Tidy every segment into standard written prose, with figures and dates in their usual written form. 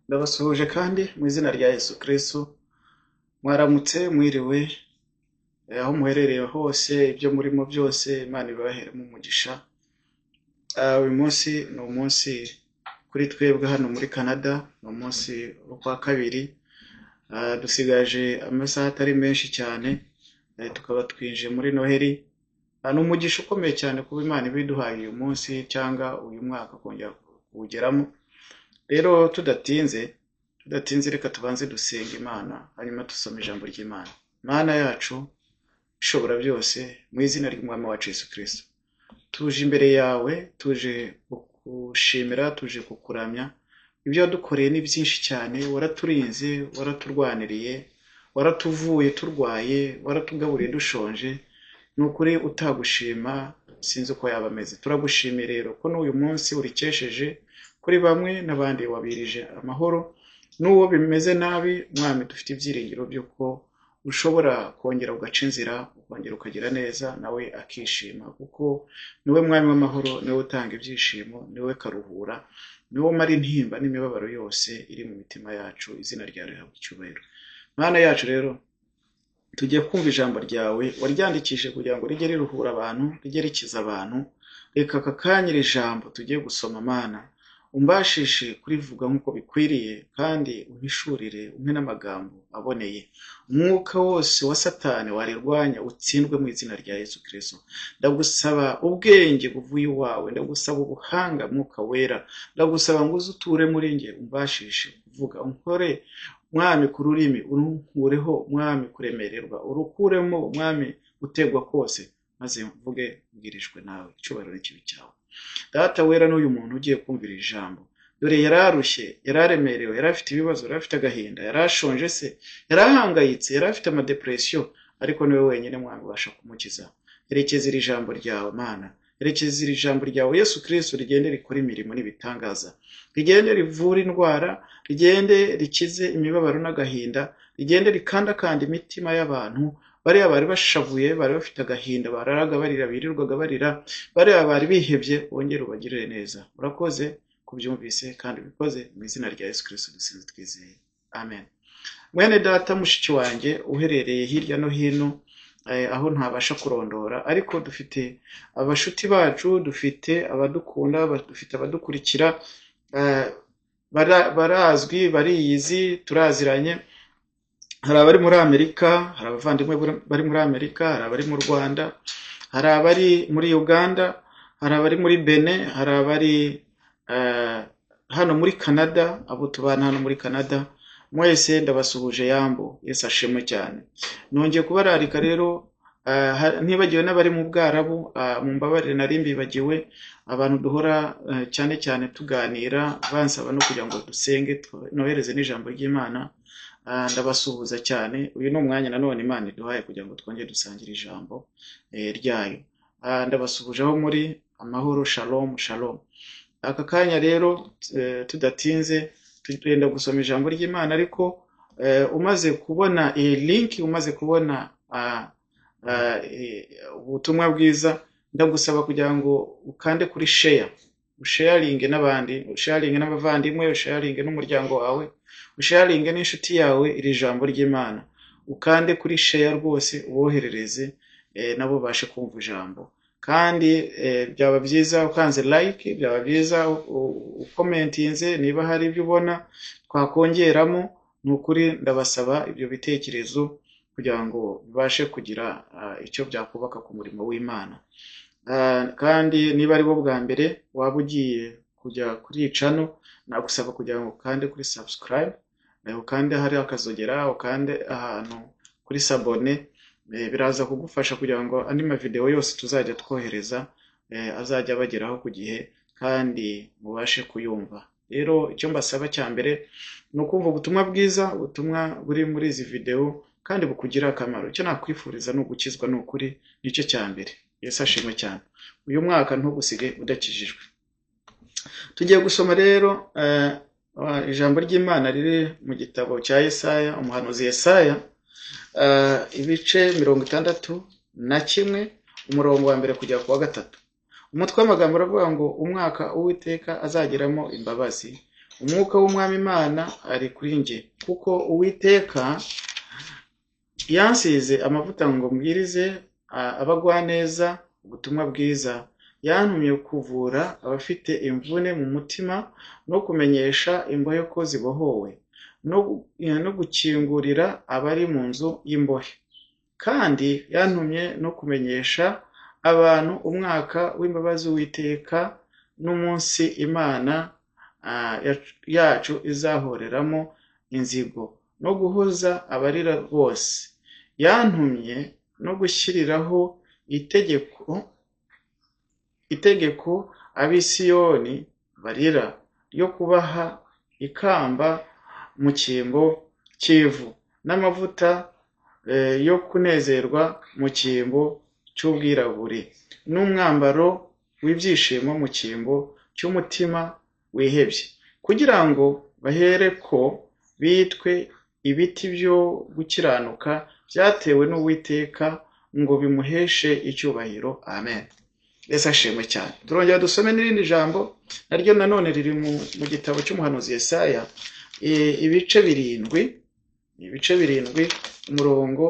Ndabasuhuje kandi mu izina rya Yesu Kristo, mwaramutse mwiriwe, aho muherereye hose, ibyo murimo byose Imana ibaheremo umugisha. Uyu munsi ni umunsi kuri twebwe hano muri Canada, ni umunsi wo kwa kabiri. Dusigaje amasaha atari menshi cyane, tukaba twinjiye muri Noheli. Ni umugisha ukomeye cyane kuba Imana ibiduhaye uyu munsi cyangwa uyu mwaka kongera kuwugeramo. Rero tudatinze reka tubanze dusenga Imana, hanyuma dusome ijambo ry'Imana. Mana yacu ishobora byose, mu izina ry'Umwami wacu Yesu Kristo, tuje imbere yawe, tuje kugushimira, tuje kukuramya. Ibyo wadukoreye ni byinshi cyane, waraturinze, waraturwaniriye, waratuvuye turwaye, waratugaburiye dushonje. Ni ukuri utagushima sinzi uko yaba ameze. Turagushimiye rero ko n'uyu munsi urikesheje kuri bamwe n'abandi wabirije amahoro. N'uwo bimeze nabi, Mwami, dufite ibyiringiro by'uko ushobora kongera ugaca inzira, ukongera ukagira neza, nawe akishima, kuko niwe Mwami w'amahoro, niwe utanga ibyishimo, niwe karuhura, niwe umara intimba n'imibabaro yose iri mu mitima yacu. Izina ryawe rihabwe icyubahiro. Mana yacu rero, tugiye kumva ijambo ryawe, waryandikishije kugira ngo rijye riruhura abantu, rijye rikiza abantu. Reka aka kanya iri jambo tugiye gusoma, Mana, umbashishe kurivuga nk'uko bikwiriye, kandi umpishurire, umpe n'amagambo aboneye. Umwuka wose wa Satani warirwanya utsindwe mu izina rya Yesu Kristo. Ndagusaba ubwenge buvuye iwawe, ndagusaba ubuhanga Mwuka Wera, ndagusaba ngo uze uture muri njye, umbashishe kuvuga. Unkore Mwami ku rurimi, urunkureho Mwami kuremererwa, urukuremo Mwami gutegwa kose, maze mvuge mbwirijwe nawe. Icyubahiro n'ikibi cyawe. Data wera, n'uyu muntu ugiye kumvira ijambo, dore yararushye, yararemerewe, yarafite ibibazo, yarafite agahinda, yarashonje se, yarahangayitse, yarafite amadepresiyo, ariko niwe wenyine Mwami ubasha kumukiza. Herekeza iri jambo ryawe Mana, herekeza iri jambo ryawe Yesu Kristo, rigende rikora imirimo n'ibitangaza, rigende rivura indwara, rigende rikize imibabaro n'agahinda, rigende rikandakanda imitima y'abantu bariya bari bashavuye, bari bafite agahinda, bararaga barira, birirwaga barira, bariya bari bihebye, wongere ubagirire neza. Urakoze kubyumvise kandi bikoze mu izina rya Yesu Kristo dusenze twizeye, amen. Mwene data, mushiki wanjye uherereye hirya no hino, aho ntabasha kurondora, ariko dufite abashuti bacu, dufite abadukunda, dufite abadukurikira, barazwi, bariyizi, turaziranye. Hari abari muri Amerika, hari abavandimwe bari muri Amerika, hari abari mu Rwanda, hari abari muri Uganda, hari abari muri Benin, hari abari hano muri Canada, abo tubana hano muri Canada. Mwese ndabasuhuje yambo, Yesu ashimwe cyane. Nongeye kubararika rero, ntibagiwe n'abari mu Bwarabu, mu mbabarire nari mbibagiwe, abantu duhora cyane cyane tuganira, bansaba no kugira ngo dusenge nohereze n'ijambo ry'Imana. Ndabasuhuza cyane. Uyu ni umwanya nanone Imana iduhaye kugira ngo twongere dusangire ijambo ryayo. Ndabasuhuje aho muri, amahoro, shalom shalom. Aka kanya rero tudatinze tugenda gusoma ijambo ry'Imana, ariko umaze kubona iyi link, umaze kubona ubutumwa bwiza, ndagusaba kugira ngo ukande kuri share, usharinge n'abandi, usharinge n'abavandimwe, usharinge n'umuryango wawe, usharinge n'inshuti yawe iri jambo ry'Imana. Ukande kuri share rwose, uboherereze nabo bashe kumva ijambo. Kandi byaba byiza ukanze like, byaba byiza ukomentinze niba hari ibyo ubona twakongeramo. Ni ukuri ndabasaba ibyo bitekerezo kugira ngo bibashe kugira icyo byakubaka ku murimo w'Imana. Kandi niba ari bo bwa mbere waba ugiye kujya kuri iyi channel, nagusaba kugira ngo kandi kuri subscribe, ukande hari akazogera, ukande ahantu kuri s'abone. Biraza kugufasha kugira ngo andi mavideo yose tuzajya twohereza azajya bageraho ku gihe kandi mubashe kuyumva. Rero icyo mbasaba cya mbere ni ukumva ubutumwa bwiza, ubutumwa buri muri izi video, kandi bukugira akamaro. Icyo nakwifuriza ni ugukizwa, ni ukuri, nicyo cya mbere. Yesu ashimwe cyane. Uyu mwaka ntugusige udakijijwe. Tugiye gusoma rero ijambo ry'Imana riri mu gitabo cya Yesaya, umuhanuzi Yesaya, ibice 61, umurongo wa mbere kugera ku wa 3. Umutwe w'amagambo uravuga ngo umwaka Uwiteka azageramo imbabazi, umwuka w'umwami Imana ari kuri njye, kuko Uwiteka yansize amavuta ngo mbwirize abagwaneza ubutumwa bwiza. Yantumye kuvura abafite imvune mu mutima no kumenyesha imbohe ko zibohowe, no gukingurira abari mu nzu y'imbohe. Kandi yantumye no kumenyesha abantu umwaka w'imbabazi w'Uwiteka n'umunsi Imana yacu izahoreramo inzigo, no guhoza abarira bose. Yantumye no gushyiriraho itegeko ab'Isiyoni barira, ryo kubaha ikamba mu cyimbo cy'ivu, n'amavuta yo kunezerwa mu cyimbo cy'ubwirabure, n'umwambaro w'ibyishimo mu cyimbo cy'umutima wihebye, kugira ngo bahereko bitwe ibiti byo gukiranuka byatewe n'Uwiteka, ngo bimuheshe icyubahiro. Amen. Yesu ashimwe cyane. Turongera dusome n'irindi jambo naryo nanone riri mu gitabo cy'umuhanuzi Yesaya, ibice birindwi umurongo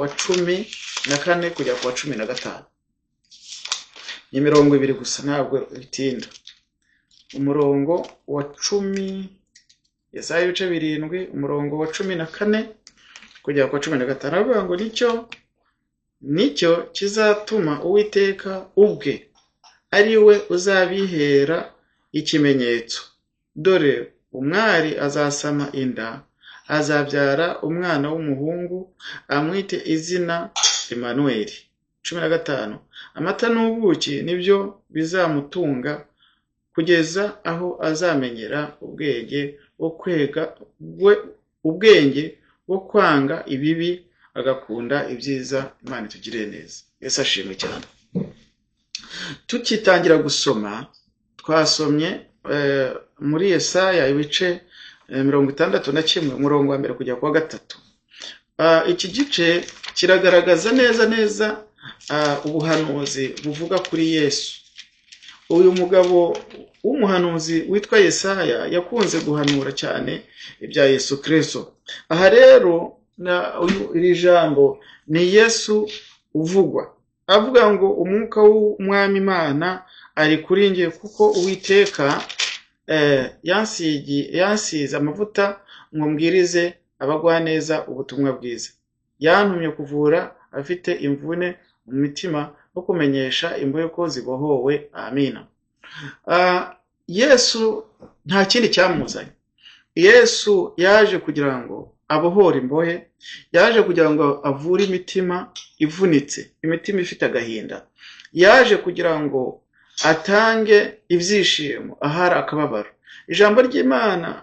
wa 14 kugera ku wa 15. Ni mirongo ibiri gusa ntabwo bitinda. Umurongo wa 10, Yesaya ibice birindwi umurongo wa 14 kugera ku wa 15. Aravuga ngo nicyo kizatuma Uwiteka ubwe ari we uzabihera ikimenyetso. Dore umwari azasama inda, azabyara umwana w'umuhungu, amwite izina Emanueli. 15. Amata n'ubuki nibyo bizamutunga, kugeza aho azamenyera ubwenge bwo kwanga ibibi, agakunda ibyiza. Imana itugirire neza. Yesu ashimwe cyane. Tukitangira gusoma twasomye muri Yesaya ibice 61 umurongo wa 1 kugera ku wa 3. Iki gice kiragaragaza neza ubuhanuzi buvuga kuri Yesu. Uyu mugabo w'umuhanuzi witwa Yesaya yakunze guhanura cyane ibya Yesu Kristo. Aha rero iri jambo ni Yesu uvugwa, avuga ngo umwuka w'umwami Imana ari kuri njye, kuko Uwiteka yansize amavuta ngo mbwirize abagwaneza ubutumwa bwiza. Yantumye kuvura afite imvune mu mitima no kumenyesha imbohe ko zibohowe. Amina. Yesu nta kindi cyamuzanye. Yesu yaje kugira ngo abohore imbohe, yaje kugira ngo avure imitima ivunitse, imitima ifite agahinda. Yaje kugira ngo atange ibyishimo ahari akababaro. Ijambo ry'Imana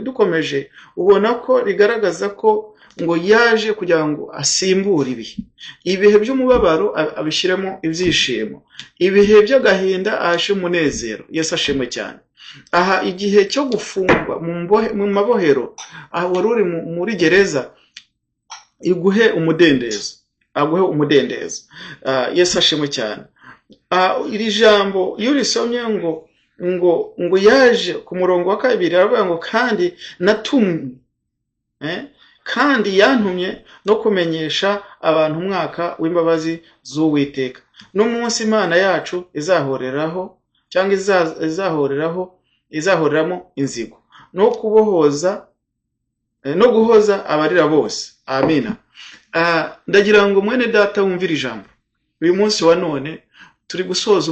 dukomeje ubona ko rigaragaza ko ngo yaje kugira ngo asimbure ibihe by'umubabaro abishyiremo ibyishimo, ibihe by'agahinda ahashe umunezero. Yesu ashimwe cyane. Aha igihe cyo gufungwa mu mabohero, wari uri muri gereza, aguhe umudendezo. Yesu ashimwe cyane. Iri jambo iyo urisomye ngo yaje ku murongo wa 2 aravuga ngo kandi natumwe, kandi yantumye no kumenyesha abantu umwaka w'imbabazi z'Uwiteka n'umunsi Imana yacu izahoreramo inzigo, no guhoza abarira bose. Amina. Ndagira ngo mwene data wumvira ijambo. Uyu munsi wa none turi gusoza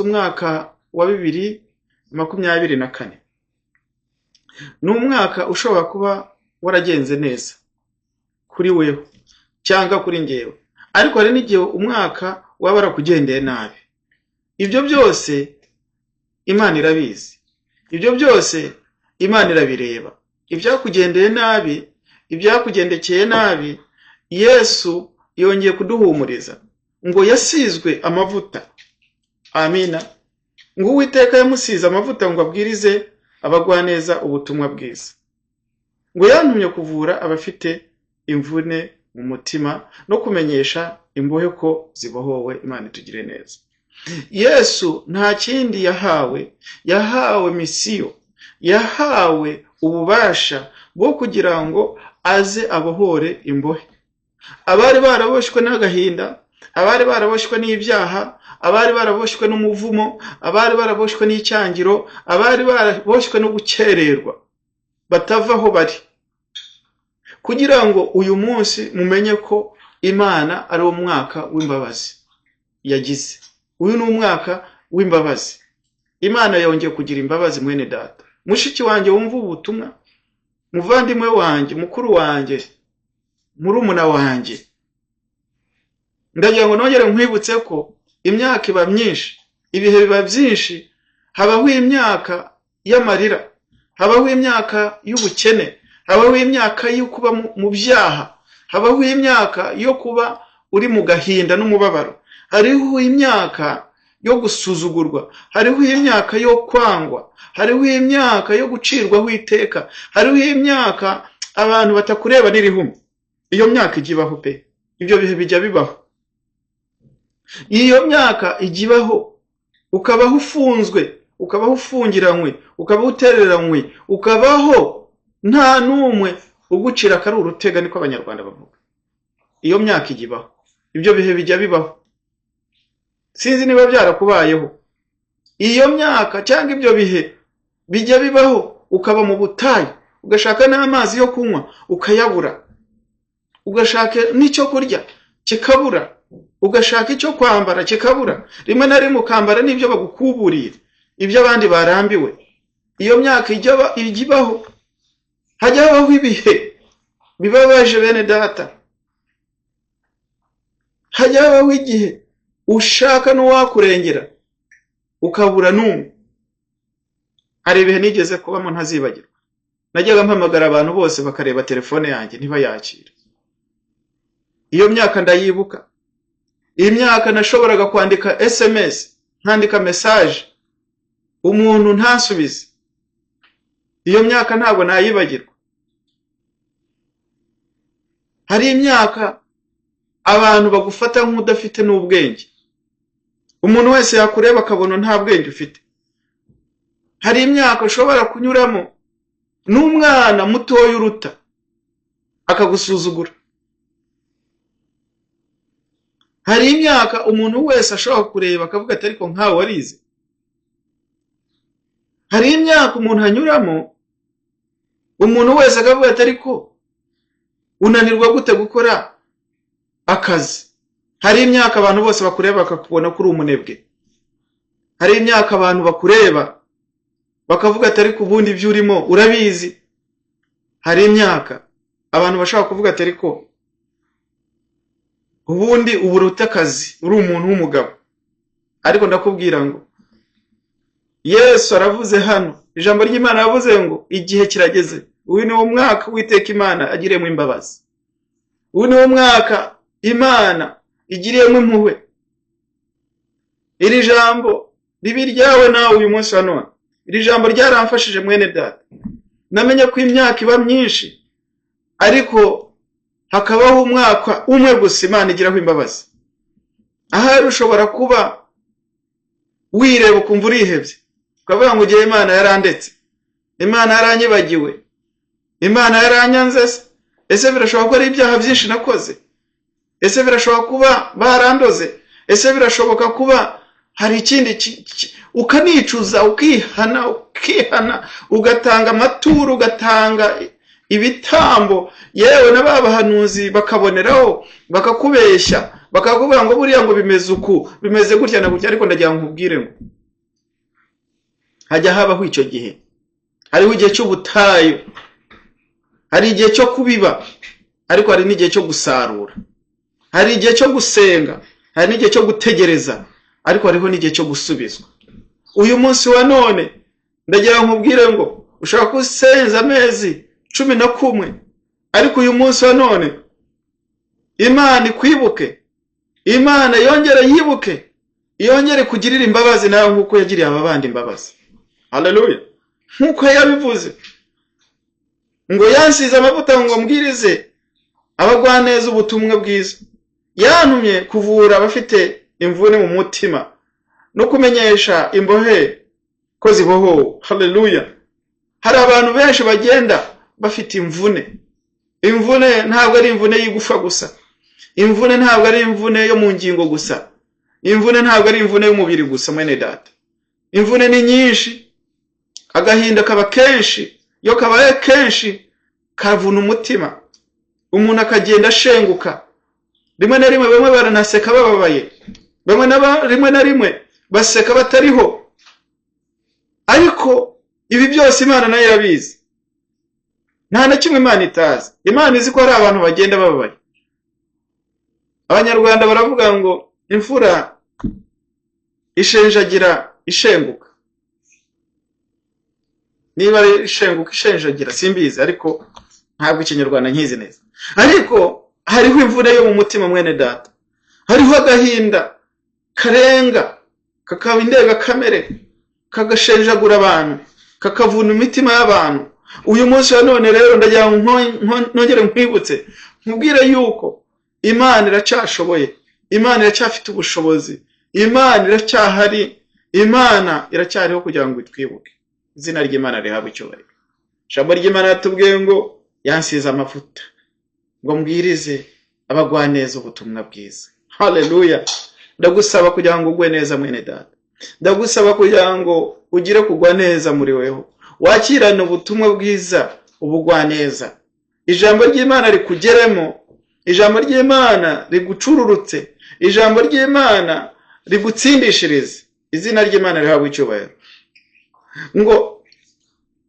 umwaka wa 2024. Ni umwaka ushobora kuba waragenze neza kuri wewe cyangwa kuri njyewe, ariko hari n'igihe umwaka waba warakugendeye nabi. Ibyo byose Imana irabizi, ibyo byose Imana irabireba. Ibyakugendeye nabi, ibyakugendekeye nabi, Yesu yongeye kuduhumuriza ngo yasizwe amavuta. Amina. Ngo Uwiteka yamusize amavuta ngo abwirize abagwaneza ubutumwa bwiza. Ngo yantumye kuvura abafite imvune mu mutima no kumenyesha imbohe ko zibohowe. Imana itugire neza. Yesu nta kindi yahawe misiyo, yahawe ububasha bwo kugira ngo aze abohore imbohe. Abari baraboshwe n'agahinda, abari baraboshwe n'ibyaha, abari baraboshwe n'umuvumo, abari baraboshwe n'icyangiro, abari baraboshwe no gukererwa batavaho bari, kugira ngo uyu munsi mumenye ko Imana ari umwaka w'imbabazi yagize. Uyu ni umwaka w'imbabazi. Imana yongeye kugira imbabazi mwene data, mushiki wanjye wumva ubutumwa, muvandimwe wanjye, mukuru wanjye, murumuna wanjye. Ndagira ngo nongere nkwibutse ko imyaka iba myinshi, ibihe biba byinshi, habaho imyaka y'amarira, habaho imyaka y'ubukene, habaho imyaka yo kuba mu byaha, habaho imyaka yo kuba uri mu gahinda n'umubabaro, hariho imyaka yo gusuzugurwa, hariho imyaka yo kwangwa, hariho imyaka yo gucirwaho iteka, hariho imyaka abantu batakureba n'irihumye. Iyo myaka igibaho pe, ibyo bihe bijya bibaho. Iyo myaka igibaho, ukabaho ufunzwe, ukabaho ufungiranywe, ukabaho utereranywe, ukabaho nta numwe ugucira kari urutega, niko abanyarwanda bavuga. Iyo myaka igibaho, ibyo bihe bijya bibaho. Sinzi niba byarakubayeho. Iyo myaka cyangwa ibyo bihe bijya bibaho, ukaba mu butayu, ugashaka n'amazi yo kunywa ukayabura, ugashaka n'icyo kurya kikabura, ugashaka icyo kwambara kikabura, rimwe na rimwe ukambara n'ibyo bagukuburiye, ibyo abandi barambiwe. Iyo myaka igibaho, hajya habaho ibihe bibabaje bene data, hajya habaho igihe ushaka n'uwakurengera ukabura n'umwe. Hari ibihe nigeze kubamo ntazibagirwa, najyaga mpamagara abantu bose bakareba telefone yanjye ntibayakire. Iyo myaka ndayibuka. Iyi myaka nashoboraga kwandika SMS, nkandika message, umuntu ntasubize. Iyo myaka ntabwo nayibagirwa. Hari imyaka abantu bagufata nk'udafite n'ubwenge, umuntu wese yakureba akabona nta bwenge ufite. Hari imyaka ushobora kunyuramo n'umwana mutoya uruta akagusuzugura. Hari imyaka umuntu wese ashobora kureba akavuga ati ariko nkawe warize. Hari imyaka umuntu anyuramo, umuntu wese akavuga ati ariko unanirwa gute gukora akazi. Hari imyaka abantu bose bakureba bakakubona kuri umunebwe. Hari imyaka abantu bakureba bakavuga ati ariko ubundi ibyo urimo urabizi. Hari imyaka abantu bashaka kuvuga ati ariko ubundi uburuta akazi, uri umuntu w'umugabo. Ariko ndakubwira ngo Yesu aravuze hano, ijambo ry'Imana yavuze ngo igihe kirageze. Uyu ni umwaka witeka Imana agiremo imbabazi. Uyu ni umwaka Imana igiriyemo impuhwe. Iri jambo ribi ryawe nawe uyu munsi wa none, iri jambo ryaramfashije mwene data. Namenye ko imyaka iba myinshi, ariko hakabaho umwaka umwe gusa Imana igiraho imbabazi. Ahari ushobora kuba wireba ukumva urihebye, ukavuga ngo ugiye Imana yarandetse, Imana yaranyibagiwe, Imana yaranyanze se. Ese birashoboka ko ari ibyaha byinshi nakoze? Ese birashoboka kuba barandoze? Ese birashoboka kuba hari ikindi ukanicuza, ukihana, ugatanga amaturo, ugatanga ibitambo, yewe n'ababahanuzi bakaboneraho bakakubeshya, bakakubwira ngo buriya ngo bimeze uku, bimeze gutya na gutya. Ariko ndagira ngo nkubwire ngo hajya habaho icyo gihe. Hariho igihe cy'ubutayu, hari igihe cyo kubiba, ariko hari n'igihe cyo gusarura. Hari igihe cyo gusenga, hari n'igihe cyo gutegereza, ariko hariho n'igihe cyo gusubizwa. Uyu munsi wa none ndagira ngo nkubwire ngo ushaka gusenza amezi 11, ariko uyu munsi wa none Imana ikwibuke, Imana yongere yibuke, yongere kugirira imbabazi nawe nkuko yagiriye ababandi imbabazi. Haleluya. Nkuko yabivuze ngo yansize amavuta ngo mbwirize abagwaneza ubutumwa bwiza, yantumye kuvura abafite imvune mu mutima, no kumenyesha imbohe ko zibohowe. Haleluya. Hari abantu benshi bagenda bafite imvune. Imvune ntabwo ari imvune y'igufa gusa. Imvune ntabwo ari imvune yo mu ngingo gusa. Imvune ntabwo ari imvune y'umubiri gusa mwene data. Imvune ni nyinshi. Agahinda kaba kenshi. Yo kabaye kenshi kavuna umutima. Umuntu akagenda ashenguka. Rimwe na rimwe bamwe baranaseka bababaye. Rimwe na rimwe baseka batariho. Ariko ibi byose Imana nayo irabizi. Nta na kimwe Imana itazi. Imana izi ko hari abantu bagenda bababaye. Abanyarwanda baravuga ngo imfura ishenjagira ishenguka. Niba ari ishenguka ishenjagira simbizi, ariko ntabwo ikinyarwanda nkizi neza. Ariko hariho imvune yo mu mutima mwene data. Hariho agahinda karenga, kakaba indega kamere, kagashenjagura abantu, kakavuna imitima y'abantu. Uyu munsi wa none rero ndagira nongere nkwibutse, nkubwire yuko Imana iracyashoboye, Imana iracyafite ubushobozi, Imana iracyahari, Imana iracyariho kugira ngo itwibuke. Izina ry'Imana rihabwe icyubahiro. Ijambo ry'Imana yatubwiye ngo yansize amavuta ngo mbwirize abagwaneza ubutumwa bwiza. Haleluya. Ndagusaba kugira ngo ugwe neza mwene data. Ndagusaba kugira ngo ugire kugwa neza muri weho. Wakirana ubutumwa bwiza ubugwaneza. Ijambo ry'Imana rikugeremo. Ijambo ry'Imana rigucururutse. Ijambo ry'Imana rigutsindishirize. Izina ry'Imana rihabwe icyubahiro. Ngo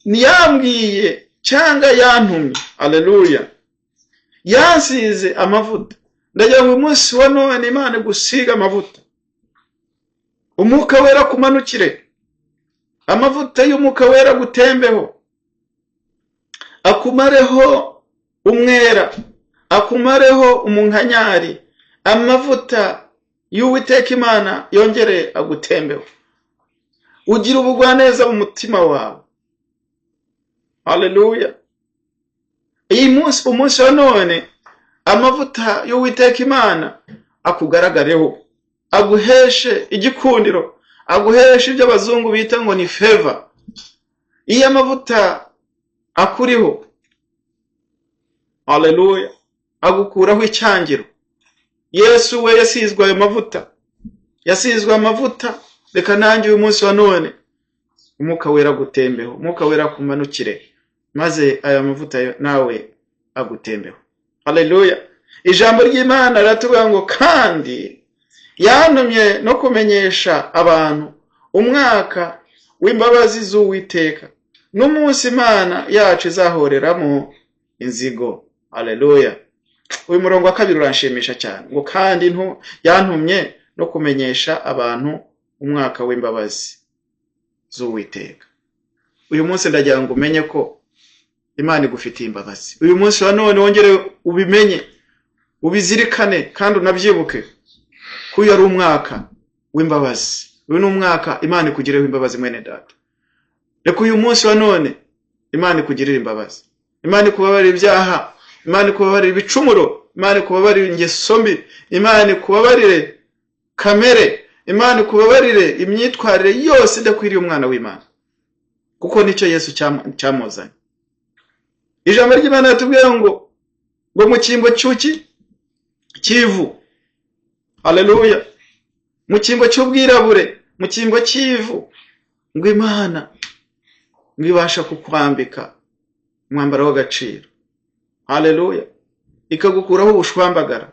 niyambwiye cyangwa yantumye. Haleluya. Yansize amavuta. Ndagira ngo umunsi wa none Imana gusiga amavuta. Umwuka wera kumanukire. Amavuta y'umwuka wera gutembeho. Akumareho umwera. Akumareho umunkanyari. Amavuta y'Uwiteka Imana yongere agutembeho. Ugira ubugwaneza mu mutima wawe. Haleluya. Umunsi wa none amavuta y'Uwiteka Imana akugaragareho. Aguheshe igikundiro. Aguheshe ibyo abazungu bita ngo ni favor. Iyo amavuta akuriho. Haleluya. Agukuraho icyangiro. Yesu we yasizwe ayo mavuta. Yasizwe amavuta. Reka nanjye uyu munsi wa none umwuka wera gutembeho. Umwuka wera kumanukire. Maze aya mavuta nawe agutembeho. Haleluya. Ijambo ry'Imana riratubwira ngo kandi yantumye no kumenyesha abantu umwaka w'imbabazi z'Uwiteka n'umunsi Imana yacu izahoreramo inzigo. Haleluya. Uyu murongo wa 2 uranshimisha cyane. Ngo kandi yantumye no kumenyesha abantu umwaka w'imbabazi z'Uwiteka. Uyu munsi ndagira ngo umenye ko Imana igufitiye imbabazi. Uyu munsi wa none wongere ubimenye, ubizirikane kandi unabyibuke ko uyu ari umwaka w'imbabazi. Uyu ni umwaka Imana ikugireho imbabazi mwene data. Reka uyu munsi wa none Imana ikugirire imbabazi. Imana ikubabarire ibyaha, Imana ikubabarire ibicumuro, Imana ikubabarire ingeso mbi, Imana ikubabarire kamere, Imana ikubabarire imyitwarire yose idakwiriye umwana w'Imana. Kuko nicyo Yesu cyamuzanye. Ijambo ry'Imana yatubwiye ngo mu cyimbo cy'ivu. Haleluya. Mu cyimbo cy'ubwirabure, mu cyimbo cy'ivu, ngo Imana ngibasha kukwambika umwambaro w'agaciro. Haleluya. Ikagukuraho ubushwambagara.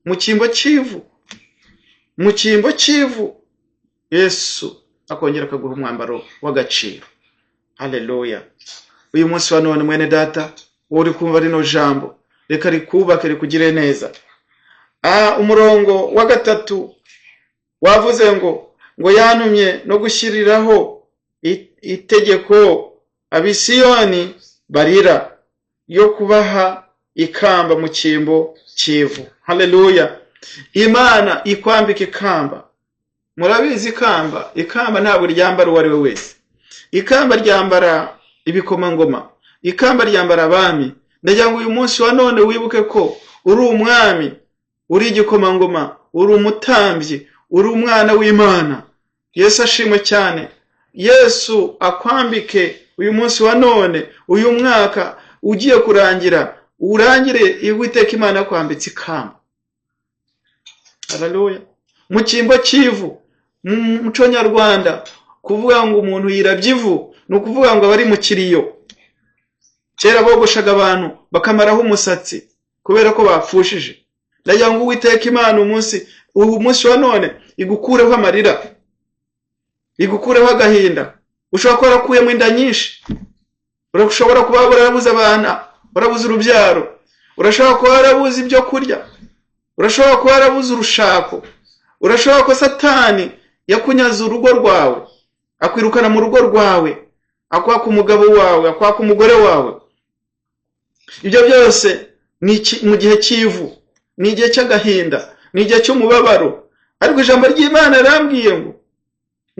Mu cyimbo cy'ivu. Mu cyimbo cy'ivu Yesu akongera akaguha umwambaro w'agaciro. Haleluya. Uyu munsi wa none mwene data uri kumva rino jambo, reka rikubake rikugire neza. Umurongo wa 3 wavuze ngo yantumye no gushyiriraho itegeko abisiyoni barira yo kubaha ikamba mu cyimbo cy'ivu. Haleluya. Imana ikwambika ikamba. Murabizi ikamba ntabwo ryambara uwo ari we wese. Ikamba ryambara ibikomangoma. Ikamba ryambara abami. Ndagira ngo uyu munsi wa none wibuke ko uri umwami, uri igikomangoma, uri umutambyi, uri umwana w'Imana. Yesu ashimwe cyane. Yesu akwambike uyu munsi wa none, uyu mwaka ugiye kurangira, urangire Uwiteka Imana kwambitse ikamba. Haleluya. Mu cyimbo cy'ivu, mu muco nyarwanda, kuvuga ngo umuntu yirabyivu ni ukuvuga ngo abari mu kiriyo. Kera bogoshaga abantu bakamaraho umusatsi kubera ko bapfushije. Ndagira ngo Uwiteka Imana uyu munsi wa none igukureho amarira, igukureho agahinda. Ushobora kuba warakuyemo inda nyinshi, urashobora kuba warabuze abana, warabuze urubyaro, urashobora kuba warabuze ibyo kurya, urashobora kuba warabuze urushako, urashobora ko Satani yakunyaze urugo rwawe, akwirukana mu rugo rwawe, akwaka umugabo wawe, akwaka umugore wawe. Ibyo byose ni mu gihe cy'ivu, ni igihe cy'agahinda, ni igihe cy'umubabaro. Ariko ijambo ry'Imana rirambwiye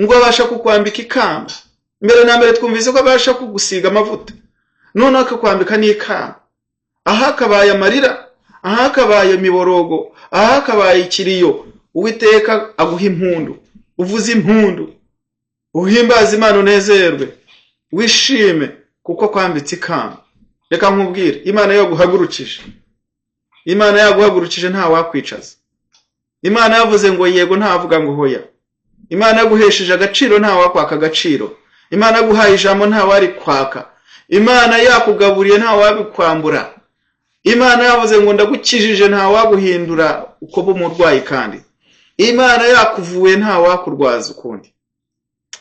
ngo abasha kukwambika ikamba. Mbere na mbere twumvise ko abasha kugusiga amavuta, none akakwambika n'ikamba. Aha kabaye amarira, aha kabaye imiborogo, aha kabaye ikiriyo. Uwiteka aguha impundu, uvuze impundu, uhimbaza Imana, unezerwe, wishime kuko kwambitse ikamba. Reka nkubwire, Imana yaguhagurukije, Imana yaguhagurukije nta wakwicaza. Imana yavuze ngo yego, ntavuga ngo hoya. Imana yaguhesheje agaciro, nta wakwaka agaciro. Imana yaguhaye ijambo, nta wari kwaka. Imana yakugaburiye, nta wabikwambura. Imana yavuze ngo ndagukijije, nta waguhindura uko bumurwayi kandi. Imana yakuvuye, nta wakurwaza ukundi.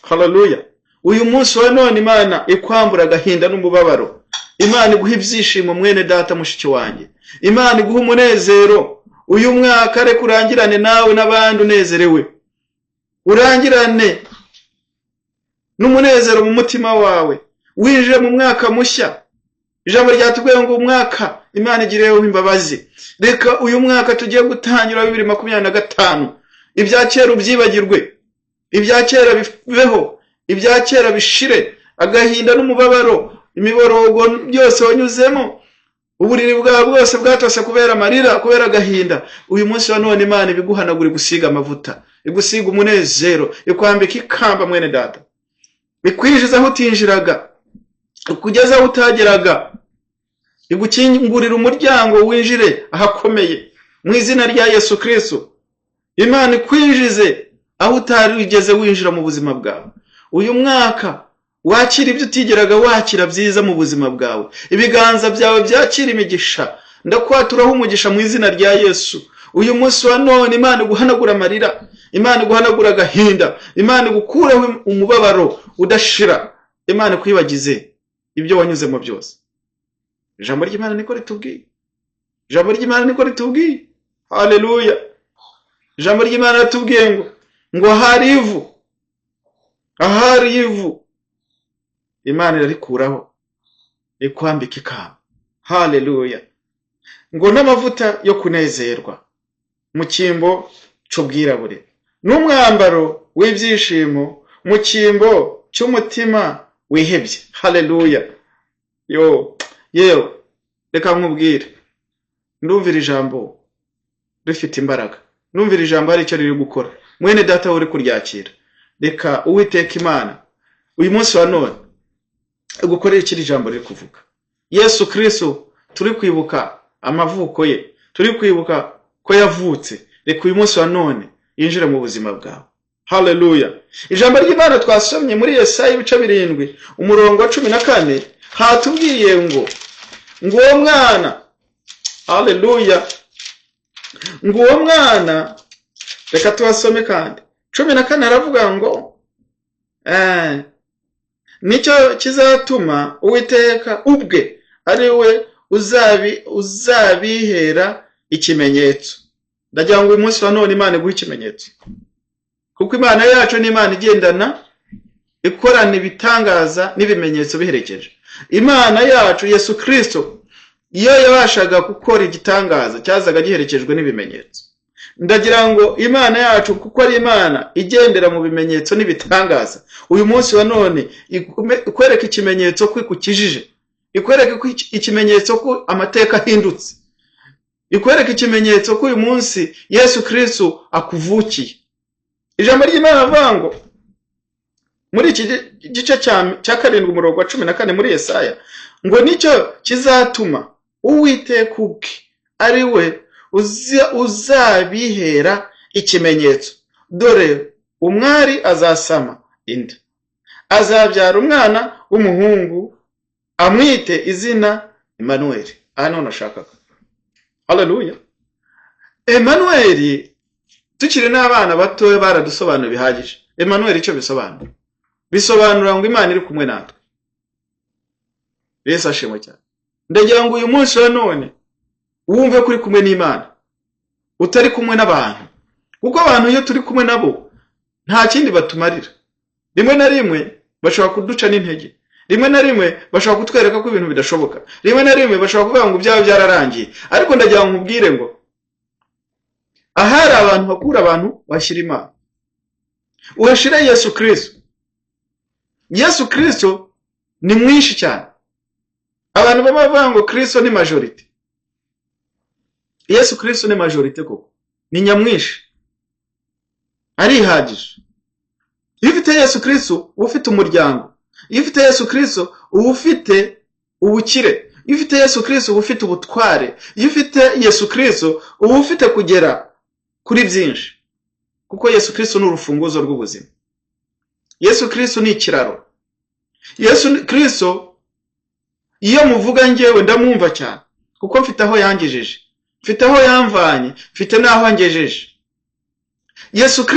Haleluya. Uyu munsi wa none Imana ikwambura agahinda n'umubabaro. Imana iguha ibyishimo mwene data mushiki wanjye. Imana iguha umunezero. Uyu mwaka reka urangirane nawe n'abandi unezerewe. Urangirane n'umunezero mu mutima wawe. Winjire mu mwaka mushya. Ijambo ryatubwiye ngo umwaka Imana igireho imbabazi. Reka uyu mwaka tugiye gutangira 2025. Ibya kera ubyibagirwe. Ibya kera biveho. Ibya kera bishire. Agahinda n'umubabaro, imiborogo byose wanyuzemo, uburiri bwawe bwose bwatose kubera amarira, kubera agahinda. Uyu munsi wa none Imana ibiguhanagura, igusiga amavuta, igusiga umunezero, ikwambika ikamba mwene data. Ikwinjiza aho utinjiraga, ikugeza aho utageraga, igukingurira umuryango winjire ahakomeye mu izina rya Yesu Kristo. Imana ikwinjize aho utarigeze winjira mu buzima bwawe. Uyu mwaka wakira ibyo utigeraga wakira byiza mu buzima bwawe. Ibiganza byawe byakira imigisha. Ndakwaturaho umugisha mu izina rya Yesu. Uyu munsi wa none Imana iguhanagura amarira, Imana iguhanagura agahinda, Imana igukureho umubabaro udashira, Imana kwibagize ibyo wanyuzemo byose. Ijambo ry'Imana niko ritubwiye. Ijambo ry'Imana niko ritubwiye. Haleluya. Ijambo ry'Imana ritubwiye ngo ahari ivu Imana irarikuraho, ikwambika ikamba. Haleluya. Ngo n'amavuta yo kunezerwa mu cyimbo cy'ubwirabure, n'umwambaro w'ibyishimo mu cyimbo cy'umutima wihebye. Haleluya. Yewe reka nkubwire, ndumvira ijambo rifite imbaraga, ndumvira ijambo hari icyo riri gukora. Mwene data uri kuryakira, reka Uwiteka Imana uyu munsi wa none gukorera ikiri jambo riri kuvuga. Yesu Kristo turi kwibuka amavuko ye, turi kwibuka ko yavutse. Reka uyu munsi wa none yinjire mu buzima bwawe. Haleluya. Ijambo ry'Imana twasomye muri Yesaya 7 umurongo wa 14 hatubwiye ngo uwo mwana, haleluya, ngo uwo mwana, reka tubasome kandi 14 aravuga ngo nicyo kizatuma Uwiteka ubwe ari we uzabihera ikimenyetso. Ndagira ngo uyu munsi wa none Imana iguhe ikimenyetso, kuko Imana yacu ni Imana igendana, ikorana ibitangaza n'ibimenyetso biherekeje. Imana yacu Yesu Kristo iyo yabashaga gukora igitangaza cyazaga giherekejwe n'ibimenyetso. Ndagira ngo Imana yacu kuko ari Imana igendera mu bimenyetso n'ibitangaza, uyu munsi wa none ikwereka ikimenyetso ko ikukijije, ikwereka ikimenyetso ko amateka ahindutse, ikwereka ikimenyetso ko uyu munsi Yesu Kristo akuvukiye. Ijambo ry'Imana avuga muri iki gice cya 7 umurongo wa 14 muri Yesaya, ngo nicyo kizatuma Uwiteka ubwe ari we uzabihera ikimenyetso. Dore umwari azasama inda, azabyara umwana w'umuhungu, amwite izina Emmanuel. Hano nashakaga. Haleluya. Emmanuel, tukiri n'abana bato baradusobanura bihagije. Emmanuel icyo bisobanura? Bisobanura ngo Imana iri kumwe natwe. Yesu ashimwe cyane. Ndagira ngo uyu munsi wa none wumve kuri kumwe n'Imana, utari kumwe n'abantu. Kuko abantu iyo turi kumwe nabo nta kindi batumarira. Rimwe na rimwe bashobora kuduca n'intege. Rimwe na rimwe bashobora kutwereka ko ibintu bidashoboka. Rimwe na rimwe bashobora kuvuga ngo byaba byararangiye. Ariko ndagira ngo nkubwire ngo ahari abantu bakura abantu bashyira Imana. Uhashira Yesu Kristo. Yesu Kristo ni mwinshi cyane. Abantu bavuga ngo Kristo ni majority. Yesu Kristo ni majority koko. Ni nyamwinshi. Arihagije. Iyo ufite Yesu Kristo uba ufite umuryango. Iyo ufite Yesu Kristo uba ufite ubukire. Iyo ufite Yesu Kristo uba ufite ubutware. Iyo ufite Yesu Kristo uba ufite kugera kuri byinshi. Kuko Yesu Kristo ni urufunguzo rw'ubuzima. Yesu Kristo ni ikiraro. Yesu Kristo iyo muvuga njyewe ndamwumva cyane, kuko mfite aho yangejeje, mfite aho yamvanye, mfite naho angejeje. Yesu Kristo